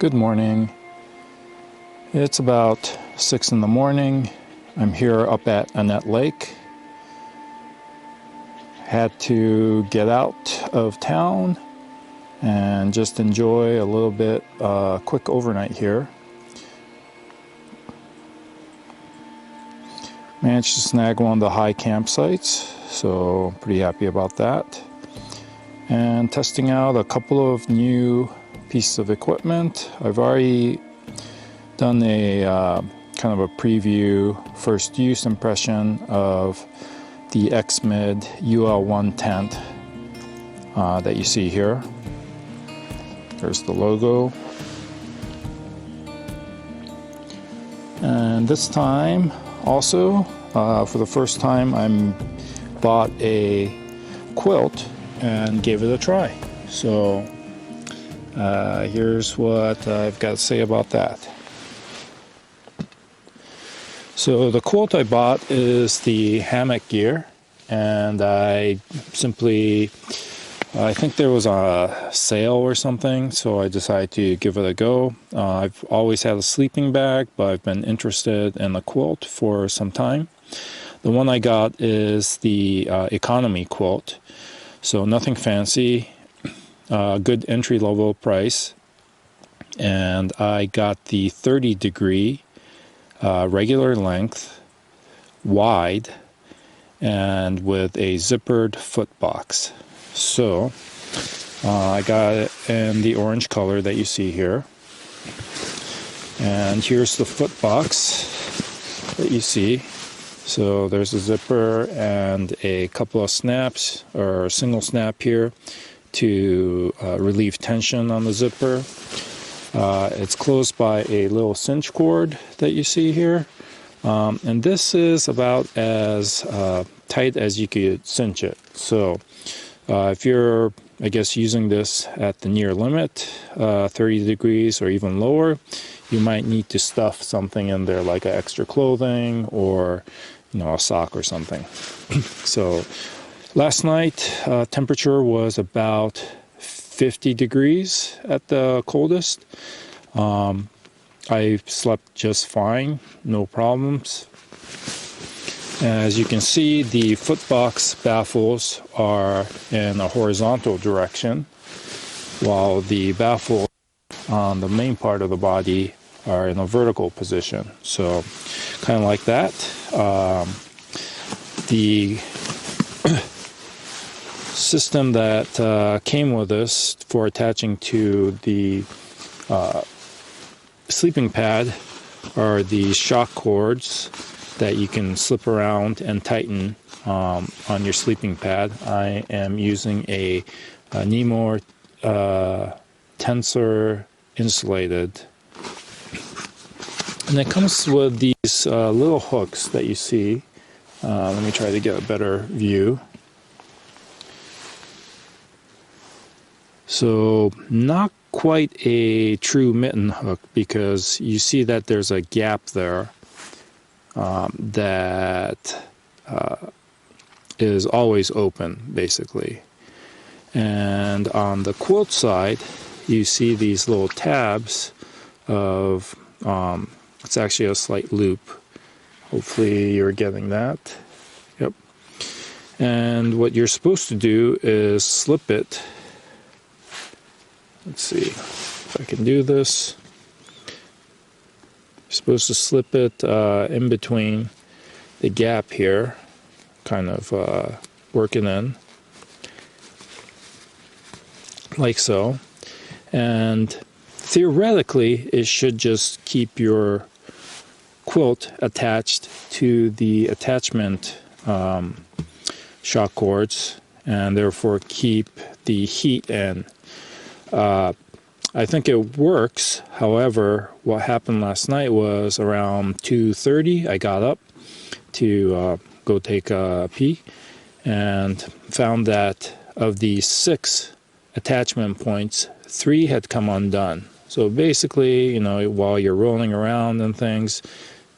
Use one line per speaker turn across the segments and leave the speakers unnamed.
Good morning. It's about 6 in the morning. I'm here up at Annette Lake. Had to get out of town and just enjoy a little bit quick overnight here. Managed to snag one of the high campsites, so pretty happy about that. And testing out a couple of new pieces of equipment. I've already done a kind of a preview, first use impression of the X-Mid UL1 tent that you see here. There's the logo. And this time also, for the first time, I bought a quilt and gave it a try. So here's what I've got to say about that. So the quilt I bought is the Hammock gear, and I think there was a sale or something, so I decided to give it a go. I've always had a sleeping bag, but I've been interested in the quilt for some time. The one I got is the economy quilt, so nothing fancy, good entry-level price, and I got the 30-degree regular length, wide, and with a zippered footbox. So I got it in the orange color that you see here, and here's the footbox that you see. So there's a zipper and a couple of snaps, or a single snap here to relieve tension on the zipper. It's closed by a little cinch cord that you see here, and this is about as tight as you could cinch it. So if you're, I guess, using this at the near limit, 30 degrees or even lower, you might need to stuff something in there like extra clothing or, a sock or something. So last night temperature was about 50 degrees at the coldest. I slept just fine, no problems. As you can see, the footbox baffles are in a horizontal direction, while the baffles on the main part of the body are in a vertical position. So kind of like that. The system that came with this for attaching to the sleeping pad are these shock cords that you can slip around and tighten on your sleeping pad. I am using a Nemo Tensor Insulated, and it comes with these little hooks that you see. Let me try to get a better view. So not quite a true mitten hook, because you see that there's a gap there that is always open, basically. And on the quilt side, you see these little tabs of, it's actually a slight loop. Hopefully you're getting that. Yep. And what you're supposed to do is slip it. Let's see if I can do this. You're supposed to slip it in between the gap here, kind of working in, like so. And theoretically, it should just keep your quilt attached to the attachment shock cords, and therefore keep the heat in. I think it works. However, what happened last night was around 2:30, I got up to go take a pee, and found that of the 6 attachment points, 3 had come undone. So basically, while you're rolling around and things,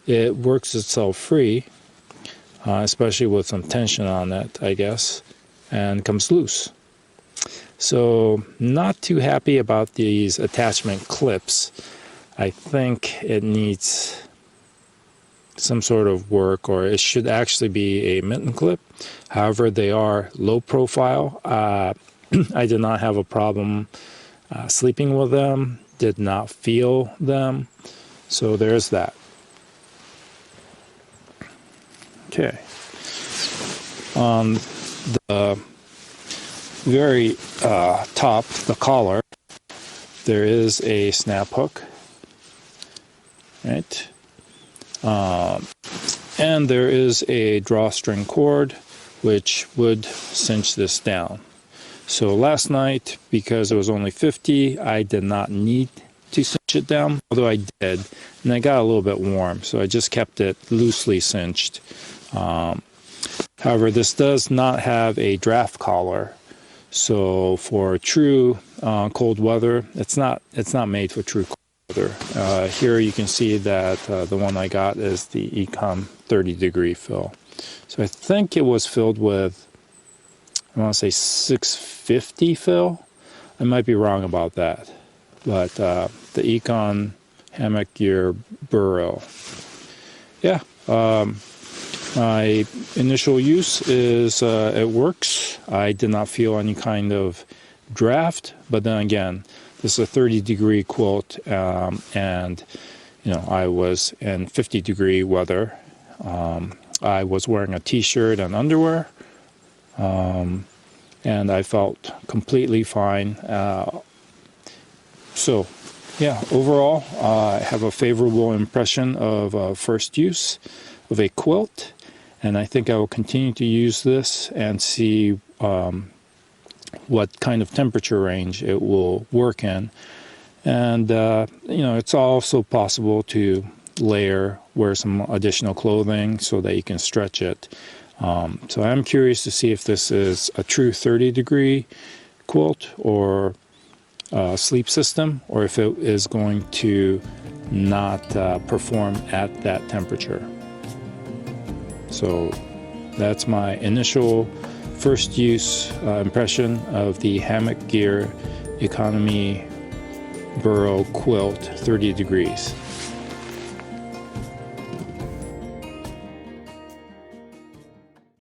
it works itself free, especially with some tension on it, I guess, and comes loose. So not too happy about these attachment clips. I think it needs some sort of work, or it should actually be a mitten clip. However, they are low profile. I did not have a problem sleeping with them, did not feel them. So there's that. Okay. On the very top, the collar, there is a snap hook, right? And there is a drawstring cord which would cinch this down. So last night, because it was only 50, I did not need to cinch it down, although I did, and I got a little bit warm, so I just kept it loosely cinched. However, this does not have a draft collar, so for true cold weather, it's not made for true cold weather. Here you can see that the one I got is the Econ 30-degree fill. So I think it was filled with, I want to say 650 fill. I might be wrong about that, but the Econ Hammock Gear Burrow. Yeah. My initial use is it works. I did not feel any kind of draft, but then again, this is a 30-degree quilt, and I was in 50-degree weather. I was wearing a t-shirt and underwear, and I felt completely fine. So yeah, overall, I have a favorable impression of first use of a quilt. And I think I will continue to use this and see what kind of temperature range it will work in. And, it's also possible to wear some additional clothing so that you can stretch it. So I'm curious to see if this is a true 30-degree quilt or sleep system, or if it is going to not perform at that temperature. So that's my initial first use impression of the Hammock Gear Economy Burrow Quilt 30 degrees.